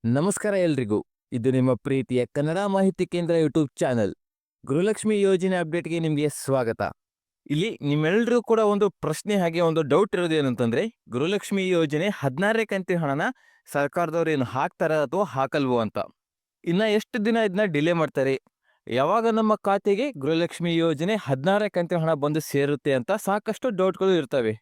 ನಮಸ್ಕಾರ ಎಲ್ರಿಗೂ. ಇದು ನಿಮ್ಮ ಪ್ರೀತಿಯ ಕನ್ನಡ ಮಾಹಿತಿ ಕೇಂದ್ರ ಯೂಟ್ಯೂಬ್ ಚಾನೆಲ್. ಗೃಹಲಕ್ಷ್ಮಿ ಯೋಜನೆ ಅಪ್ಡೇಟ್ಗೆ ನಿಮಗೆ ಸ್ವಾಗತ. ಇಲ್ಲಿ ನಿಮ್ಮೆಲ್ಲರೂ ಕೂಡ ಒಂದು ಪ್ರಶ್ನೆ ಹಾಗೆ ಒಂದು ಡೌಟ್ ಇರೋದು ಏನಂತಂದ್ರೆ, ಗೃಹಲಕ್ಷ್ಮಿ ಯೋಜನೆ 16ನೇ ಕಂತಿನ ಹಣನ ಸರ್ಕಾರದವ್ರು ಏನು ಹಾಕ್ತಾರ ಅಥವಾ ಹಾಕಲ್ವೋ ಅಂತ. ಇನ್ನ ಎಷ್ಟು ದಿನ ಇದನ್ನ ಡಿಲೇ ಮಾಡ್ತಾರೆ, ಯಾವಾಗ ನಮ್ಮ ಖಾತೆಗೆ ಗೃಹಲಕ್ಷ್ಮಿ ಯೋಜನೆ 16ನೇ ಕಂತಿನ ಹಣ ಬಂದು ಸೇರುತ್ತೆ ಅಂತ ಸಾಕಷ್ಟು ಡೌಟ್ಗಳು ಇರ್ತವೆ.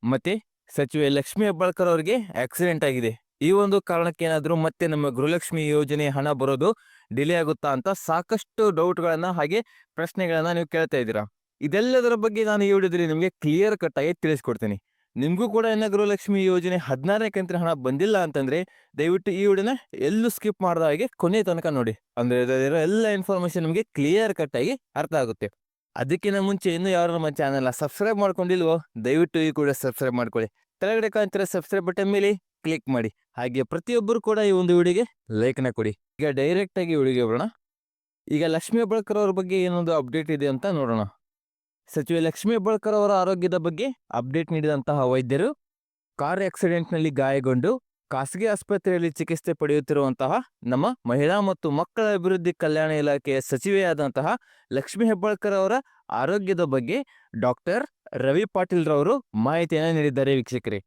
ಮತ್ತೆ ಸಚಿವೆ ಲಕ್ಷ್ಮಿ ಹೆಬ್ಬಾಳ್ಕರ್ ಅವರಿಗೆ ಆಕ್ಸಿಡೆಂಟ್ ಆಗಿದೆ. ಈ ಒಂದು ಕಾರಣಕ್ಕೆ ಏನಾದರೂ ಮತ್ತೆ ನಮ್ಮ ಗೃಹಲಕ್ಷ್ಮಿ ಯೋಜನೆ ಹಣ ಬರೋದು ಡಿಲೇ ಆಗುತ್ತಾ ಅಂತ ಸಾಕಷ್ಟು ಡೌಟ್ಗಳನ್ನ ಹಾಗೆ ಪ್ರಶ್ನೆಗಳನ್ನ ನೀವು ಕೇಳ್ತಾ ಇದ್ದೀರಾ. ಇದೆಲ್ಲದರ ಬಗ್ಗೆ ನಾನು ಈ ವಿಡಿಯೋದಲ್ಲಿ ನಿಮಗೆ ಕ್ಲಿಯರ್ ಕಟ್ ಆಗಿ ತಿಳಿಸ್ಕೊಡ್ತೀನಿ. ನಿಮಗೂ ಕೂಡ ಇನ್ನ ಗೃಹಲಕ್ಷ್ಮಿ ಯೋಜನೆ 16ನೇ ಕಂತಿನ ಹಣ ಬಂದಿಲ್ಲ ಅಂತಂದ್ರೆ ದಯವಿಟ್ಟು ಈ ವಿಡಿಯೋನ ಎಲ್ಲೂ ಸ್ಕಿಪ್ ಮಾಡದ ಹಾಗೆ ಕೊನೆ ತನಕ ನೋಡಿ. ಅಂದ್ರೆ ಇದರಲ್ಲಿರೋ ಎಲ್ಲ ಇನ್ಫಾರ್ಮೇಶನ್ ನಿಮಗೆ ಕ್ಲಿಯರ್ ಕಟ್ ಆಗಿ ಅರ್ಥ ಆಗುತ್ತೆ. ಅದಕ್ಕಿಂತ ಮುಂಚೆ ಇನ್ನೂ ಯಾರು ನಮ್ಮ ಚಾನಲ್ನ ಸಬ್ಸ್ಕ್ರೈಬ್ ಮಾಡ್ಕೊಂಡಿಲ್ವೋ ದಯವಿಟ್ಟು ಈ ಕೂಡ ಸಬ್ಸ್ಕ್ರೈಬ್ ಮಾಡ್ಕೊಳ್ಳಿ. ಕೆಳಗಡೆ ಕಾಣ್ತಿರೋ ಸಬ್ಸ್ಕ್ರೈಬ್ ಬಟನ್ ಮೇಲೆ ಕ್ಲಿಕ್ ಮಾಡಿ. ಹಾಗೆ ಪ್ರತಿಯೊಬ್ಬರು ಕೂಡ ಈ ಒಂದು ವಿಡಿಯೋಗೆ ಲೈಕ್ನ ಕೊಡಿ. ಈಗ ಡೈರೆಕ್ಟ್ ಆಗಿ ವಿಡಿಯೋಗೆ ಬರೋಣ. ಈಗ ಲಕ್ಷ್ಮಿ ಹೆಬ್ಬಾಳ್ಕರ್ ಅವ್ರ ಬಗ್ಗೆ ಏನೊಂದು ಅಪ್ಡೇಟ್ ಇದೆ ಅಂತ ನೋಡೋಣ. ಸಚಿವೆ ಲಕ್ಷ್ಮಿ ಹೆಬ್ಬಾಳ್ಕರ್ ಅವರ ಆರೋಗ್ಯದ ಬಗ್ಗೆ ಅಪ್ಡೇಟ್ ನೀಡಿದಂತಹ ವೈದ್ಯರು, ಕಾರ್ ಆಕ್ಸಿಡೆಂಟ್ನಲ್ಲಿ ಗಾಯಗೊಂಡು ಖಾಸಗಿ ಆಸ್ಪತ್ರೆಯಲ್ಲಿ ಚಿಕಿತ್ಸೆ ಪಡೆಯುತ್ತಿರುವಂತಹ ನಮ್ಮ ಮಹಿಳಾ ಮತ್ತು ಮಕ್ಕಳ ಅಭಿವೃದ್ಧಿ ಕಲ್ಯಾಣ ಇಲಾಖೆಯ ಸಚಿವೆಯಾದಂತಹ ಲಕ್ಷ್ಮಿ ಹೆಬ್ಬಾಳ್ಕರ್ ಅವರ ಆರೋಗ್ಯದ ಬಗ್ಗೆ ಡಾಕ್ಟರ್ ರವಿ ಪಾಟೀಲ್ ರವರು ಮಾಹಿತಿಯನ್ನು ನೀಡಿದ್ದಾರೆ. ವೀಕ್ಷಕರೇ,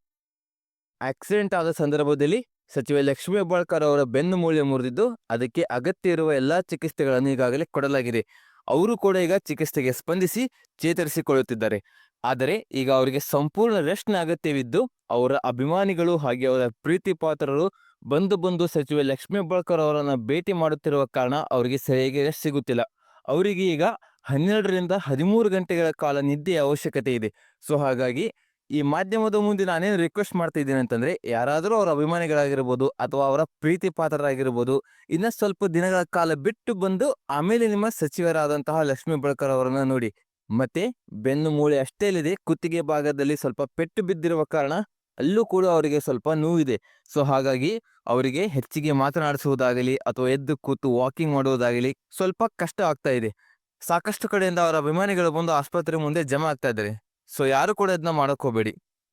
ಆಕ್ಸಿಡೆಂಟ್ ಆದ ಸಂದರ್ಭದಲ್ಲಿ ಸಚಿವೆ ಲಕ್ಷ್ಮಿ ಹೆಬ್ಬಾಳ್ಕರ್ ಅವರ ಬೆನ್ನು ಮೂಳೆ ಮುರಿದಿದ್ದು ಅದಕ್ಕೆ ಅಗತ್ಯ ಇರುವ ಎಲ್ಲಾ ಚಿಕಿತ್ಸೆಗಳನ್ನು ಈಗಾಗಲೇ ಕೊಡಲಾಗಿದೆ. ಅವರು ಕೂಡ ಈಗ ಚಿಕಿತ್ಸೆಗೆ ಸ್ಪಂದಿಸಿ ಚೇತರಿಸಿಕೊಳ್ಳುತ್ತಿದ್ದಾರೆ. ಆದರೆ ಈಗ ಅವರಿಗೆ ಸಂಪೂರ್ಣ ರೆಸ್ಟ್ನ ಅಗತ್ಯವಿದ್ದು ಅವರ ಅಭಿಮಾನಿಗಳು ಹಾಗೆ ಅವರ ಪ್ರೀತಿ ಪಾತ್ರರು ಬಂದು ಸಚಿವೆ ಲಕ್ಷ್ಮಿ ಹೆಬ್ಬಾಳ್ಕರ್ ಅವರನ್ನ ಭೇಟಿ ಮಾಡುತ್ತಿರುವ ಕಾರಣ ಅವರಿಗೆ ಸರಿಯಾಗಿ ರೆಸ್ಟ್ ಸಿಗುತ್ತಿಲ್ಲ. ಅವರಿಗೆ ಈಗ 12ರಿಂದ 13 ಗಂಟೆಗಳ ಕಾಲ ನಿದ್ದೆಯ ಅವಶ್ಯಕತೆ ಇದೆ. ಸೊ ಹಾಗಾಗಿ ಈ ಮಾಧ್ಯಮದ ಮುಂದೆ ನಾನೇನು ರಿಕ್ವೆಸ್ಟ್ ಮಾಡ್ತಾ ಇದ್ದೀನಿ ಅಂತಂದ್ರೆ, ಯಾರಾದರೂ ಅವರ ಅಭಿಮಾನಿಗಳಾಗಿರ್ಬೋದು ಅಥವಾ ಅವರ ಪ್ರೀತಿ ಪಾತ್ರರಾಗಿರ್ಬೋದು, ಇನ್ನ ಸ್ವಲ್ಪ ದಿನಗಳ ಕಾಲ ಬಿಟ್ಟು ಬಂದು ಆಮೇಲೆ ನಿಮ್ಮ ಸಚಿವರಾದಂತಹ ಲಕ್ಷ್ಮಿ ಹೆಬ್ಬಾಳ್ಕರ್ ಅವರನ್ನ ನೋಡಿ. ಮತ್ತೆ ಬೆನ್ನು ಮೂಳೆ ಅಷ್ಟೇ ಇಲ್ಲದೆ ಕುತ್ತಿಗೆ ಭಾಗದಲ್ಲಿ ಸ್ವಲ್ಪ ಪೆಟ್ಟು ಬಿದ್ದಿರುವ ಕಾರಣ ಅಲ್ಲೂ ಕೂಡ ಅವರಿಗೆ ಸ್ವಲ್ಪ ನೋವಿದೆ. ಸೊ ಹಾಗಾಗಿ ಅವರಿಗೆ ಹೆಚ್ಚಿಗೆ ಮಾತನಾಡಿಸುವುದಾಗಲಿ ಅಥವಾ ಎದ್ದು ಕೂತು ವಾಕಿಂಗ್ ಮಾಡುವುದಾಗಲಿ ಸ್ವಲ್ಪ ಕಷ್ಟ ಆಗ್ತಾ ಇದೆ. ಸಾಕಷ್ಟು ಕಡೆಯಿಂದ ಅವರ ಅಭಿಮಾನಿಗಳು ಬಂದು ಆಸ್ಪತ್ರೆ ಮುಂದೆ ಜಮಾ ಆಗ್ತಾ ಇದ್ದಾರೆ. ಸೊ ಯಾರು ಕೂಡ ಇದನ್ನ ಮಾಡಕ್ ಹೋಗಬೇಡಿ.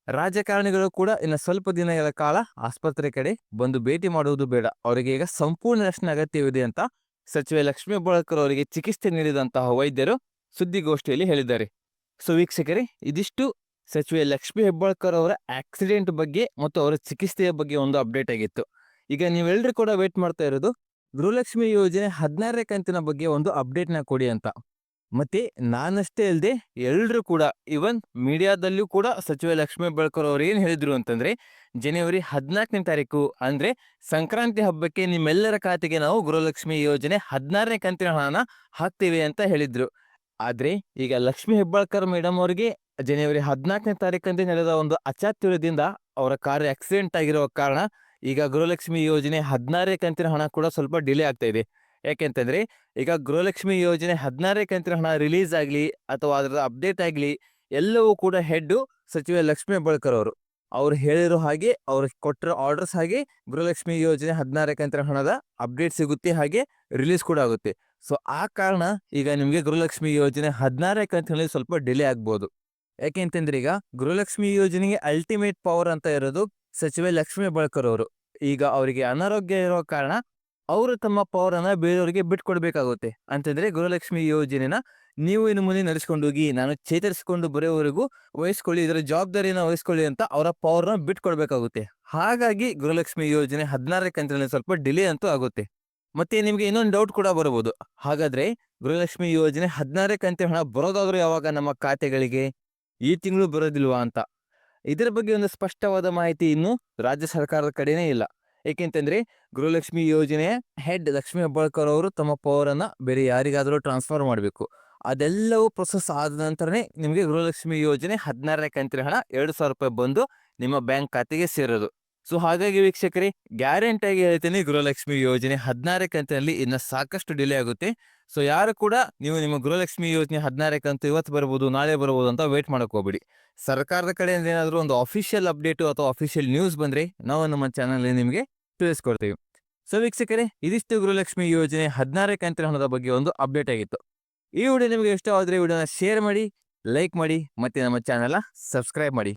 ರಾಜಕಾರಣಿಗಳು ಕೂಡ ಇನ್ನು ಸ್ವಲ್ಪ ದಿನಗಳ ಕಾಲ ಆಸ್ಪತ್ರೆ ಕಡೆ ಬಂದು ಭೇಟಿ ಮಾಡುವುದು ಬೇಡ. ಅವರಿಗೆ ಈಗ ಸಂಪೂರ್ಣ ರಕ್ಷಣೆ ಅಗತ್ಯವಿದೆ ಅಂತ ಸಚಿವೆ ಲಕ್ಷ್ಮಿ ಹೆಬ್ಬಾಳ್ಕರ್ ಅವರಿಗೆ ಚಿಕಿತ್ಸೆ ನೀಡಿದಂತಹ ವೈದ್ಯರು ಸುದ್ದಿಗೋಷ್ಠಿಯಲ್ಲಿ ಹೇಳಿದ್ದಾರೆ. ಸೊ ವೀಕ್ಷಕರೇ, ಇದಿಷ್ಟು ಸಚಿವೆ ಲಕ್ಷ್ಮಿ ಹೆಬ್ಬಾಳ್ಕರ್ ಅವರ ಆಕ್ಸಿಡೆಂಟ್ ಬಗ್ಗೆ ಮತ್ತು ಅವರ ಚಿಕಿತ್ಸೆಯ ಬಗ್ಗೆ ಒಂದು ಅಪ್ಡೇಟ್ ಆಗಿತ್ತು. ಈಗ ನೀವೆಲ್ಲರೂ ಕೂಡ ವೇಟ್ ಮಾಡ್ತಾ ಇರೋದು ಗೃಹಲಕ್ಷ್ಮಿ ಯೋಜನೆ 16ನೇ ಕಂತಿನ ಬಗ್ಗೆ ಒಂದು ಅಪ್ಡೇಟ್ನ ಕೊಡಿ ಅಂತ. ಮತ್ತೆ ನಾನಷ್ಟೇ ಅಲ್ಲದೆ ಎಲ್ಲರೂ ಕೂಡ ಇವನ್ ಮೀಡಿಯಾದಲ್ಲೂ ಕೂಡ ಸಚಿವೆ ಲಕ್ಷ್ಮಿ ಹೆಬ್ಬಾಳ್ಕರ್ ಅವರು ಏನು ಹೇಳಿದ್ರು ಅಂತಂದ್ರೆ, ಜನವರಿ 14ನೇ ತಾರೀಕು ಅಂದ್ರೆ ಸಂಕ್ರಾಂತಿ ಹಬ್ಬಕ್ಕೆ ನಿಮ್ಮೆಲ್ಲರ ಖಾತೆಗೆ ನಾವು ಗೃಹಲಕ್ಷ್ಮಿ ಯೋಜನೆ 16ನೇ ಕಂತಿನ ಹಣನ ಹಾಕ್ತೀವಿ ಅಂತ ಹೇಳಿದ್ರು. ಆದ್ರೆ ಈಗ ಲಕ್ಷ್ಮಿ ಹೆಬ್ಬಾಳ್ಕರ್ ಮೇಡಮ್ ಅವರಿಗೆ ಜನವರಿ 14ನೇ ತಾರೀಕಂದೇ ನಡೆದ ಒಂದು ಅಚಾತುರ್ಯದಿಂದ ಅವರ ಕಾರ್ ಆಕ್ಸಿಡೆಂಟ್ ಆಗಿರುವ ಕಾರಣ ಈಗ ಗೃಹಲಕ್ಷ್ಮಿ ಯೋಜನೆ 16ನೇ ಕಂತಿನ ಹಣ ಕೂಡ ಸ್ವಲ್ಪ ಡಿಲೇ ಆಗ್ತಾ ಇದೆ. ಯಾಕೆಂತಂದ್ರೆ ಈಗ ಗೃಹಲಕ್ಷ್ಮಿ ಯೋಜನೆ 16ನೇ ಕಂತಿನ ಹಣ ರಿಲೀಸ್ ಆಗಲಿ ಅಥವಾ ಅದರ ಅಪ್ಡೇಟ್ ಆಗಲಿ ಎಲ್ಲವೂ ಕೂಡ ಹೆಡ್ ಸಚಿವೆ ಲಕ್ಷ್ಮಿ ಹೆಬ್ಬಾಳ್ಕರ್ ಅವ್ರು ಹೇಳಿರೋ ಹಾಗೆ ಅವ್ರು ಕೊಟ್ಟಿರೋ ಆರ್ಡರ್ಸ್ ಹಾಗೆ ಗೃಹಲಕ್ಷ್ಮಿ ಯೋಜನೆ 16ನೇ ಕಂತಿನ ಹಣದ ಅಪ್ಡೇಟ್ ಸಿಗುತ್ತೆ, ಹಾಗೆ ರಿಲೀಸ್ ಕೂಡ ಆಗುತ್ತೆ. ಸೊ ಆ ಕಾರಣ ಈಗ ನಿಮಗೆ ಗೃಹಲಕ್ಷ್ಮಿ ಯೋಜನೆ 16ನೇ ಕಂತಿನಲ್ಲಿ ಸ್ವಲ್ಪ ಡಿಲೇ ಆಗ್ಬೋದು. ಯಾಕೆಂತಂದ್ರೆ ಈಗ ಗೃಹಲಕ್ಷ್ಮಿ ಯೋಜನೆಗೆ ಅಲ್ಟಿಮೇಟ್ ಪವರ್ ಅಂತ ಇರೋದು ಸಚಿವೆ ಲಕ್ಷ್ಮಿ ಹೆಬ್ಬಾಳ್ಕರ್ ಅವರು. ಈಗ ಅವರಿಗೆ ಅನಾರೋಗ್ಯ ಇರೋ ಕಾರಣ ಅವರು ತಮ್ಮ ಪವರ್ ಅನ್ನ ಬೇರೆಯವರಿಗೆ ಬಿಟ್ಕೊಡ್ಬೇಕಾಗುತ್ತೆ. ಅಂತಂದ್ರೆ ಗೃಹಲಕ್ಷ್ಮಿ ಯೋಜನೆನ ನೀವು ಇನ್ನು ಮುಂದೆ ನಡೆಸ್ಕೊಂಡು ಹೋಗಿ, ನಾನು ಚೇತರಿಸಿಕೊಂಡು ಬರೋವರೆಗೂ ವಹಿಸ್ಕೊಳ್ಳಿ, ಇದರ ಜವಾಬ್ದಾರಿಯನ್ನು ವಹಿಸ್ಕೊಳ್ಳಿ ಅಂತ ಅವರ ಪವರ್ನ ಬಿಟ್ಕೊಡ್ಬೇಕಾಗುತ್ತೆ. ಹಾಗಾಗಿ ಗೃಹಲಕ್ಷ್ಮಿ ಯೋಜನೆ 16ನೇ ಕಂತಿನಲ್ಲಿ ಸ್ವಲ್ಪ ಡಿಲೇ ಅಂತೂ ಆಗುತ್ತೆ. ಮತ್ತೆ ನಿಮ್ಗೆ ಇನ್ನೊಂದು ಡೌಟ್ ಕೂಡ ಬರಬಹುದು, ಹಾಗಾದ್ರೆ ಗೃಹಲಕ್ಷ್ಮಿ ಯೋಜನೆ 16ನೇ ಕಂತಿನ ಹಣ ಬರೋದಾದ್ರೂ ಯಾವಾಗ ನಮ್ಮ ಖಾತೆಗಳಿಗೆ, ಈ ತಿಂಗಳು ಬರೋದಿಲ್ವಾ ಅಂತ. ಇದರ ಬಗ್ಗೆ ಒಂದು ಸ್ಪಷ್ಟವಾದ ಮಾಹಿತಿ ಇನ್ನು ರಾಜ್ಯ ಸರ್ಕಾರದ ಕಡೆನೇ ಇಲ್ಲ. ಏಕೆಂತಂದ್ರೆ ಗೃಹಲಕ್ಷ್ಮಿ ಯೋಜನೆಯ ಹೆಡ್ ಲಕ್ಷ್ಮಿ ಹೆಬ್ಬಾಳ್ಕರ್ ಅವರು ತಮ್ಮ ಪವರ್ ಅನ್ನ ಬೇರೆ ಯಾರಿಗಾದರೂ ಟ್ರಾನ್ಸ್ಫರ್ ಮಾಡಬೇಕು. ಅದೆಲ್ಲವೂ ಪ್ರೊಸೆಸ್ ಆದ ನಂತರನೇ ನಿಮಗೆ ಗೃಹಲಕ್ಷ್ಮಿ ಯೋಜನೆ 16ನೇ ಕಂತಿನ ಹಣ 2,000 ರೂಪಾಯಿ ಬಂದು ನಿಮ್ಮ ಬ್ಯಾಂಕ್ ಖಾತೆಗೆ ಸೇರೋದು. ಸೊ ಹಾಗಾಗಿ ವೀಕ್ಷಕರೇ, ಗ್ಯಾರಂಟಿಯಾಗಿ ಹೇಳ್ತೀನಿ, ಗೃಹಲಕ್ಷ್ಮಿ ಯೋಜನೆ 16ನೇ ಕಂತಿನಲ್ಲಿ ಇನ್ನು ಸಾಕಷ್ಟು ಡಿಲೇ ಆಗುತ್ತೆ. ಸೊ ಯಾರು ಕೂಡ ನೀವು ನಿಮ್ಮ ಗೃಹಲಕ್ಷ್ಮಿ ಯೋಜನೆ 16ನೇ ಕಂತು ಇವತ್ತು ಬರ್ಬೋದು, ನಾಳೆ ಬರ್ಬೋದು ಅಂತ ವೇಟ್ ಮಾಡಕ್ ಹೋಗ್ಬೇಡಿ. ಸರ್ಕಾರದ ಕಡೆಯಿಂದ ಏನಾದರೂ ಒಂದು ಅಫಿಷಿಯಲ್ ಅಪ್ಡೇಟು ಅಥವಾ ಅಫಿಷಿಯಲ್ ನ್ಯೂಸ್ ಬಂದ್ರೆ ನಾವು ನಮ್ಮ ಚಾನಲ್ ನಿಮಗೆ ತಿಳಿಸ್ಕೊಡ್ತೀವಿ. ಸೊ ವೀಕ್ಷಕರೇ, ಇದಿಷ್ಟು ಗೃಹಲಕ್ಷ್ಮಿ ಯೋಜನೆ 16ನೇ ಕಂತಿನ ಹಣದ ಬಗ್ಗೆ ಒಂದು ಅಪ್ಡೇಟ್ ಆಗಿತ್ತು. ಈ ವಿಡಿಯೋ ನಿಮಗೆ ಇಷ್ಟವಾದರೆ ವಿಡಿಯೋನ ಶೇರ್ ಮಾಡಿ, ಲೈಕ್ ಮಾಡಿ, ಮತ್ತೆ ನಮ್ಮ ಚಾನಲ್ನ ಸಬ್ಸ್ಕ್ರೈಬ್ ಮಾಡಿ.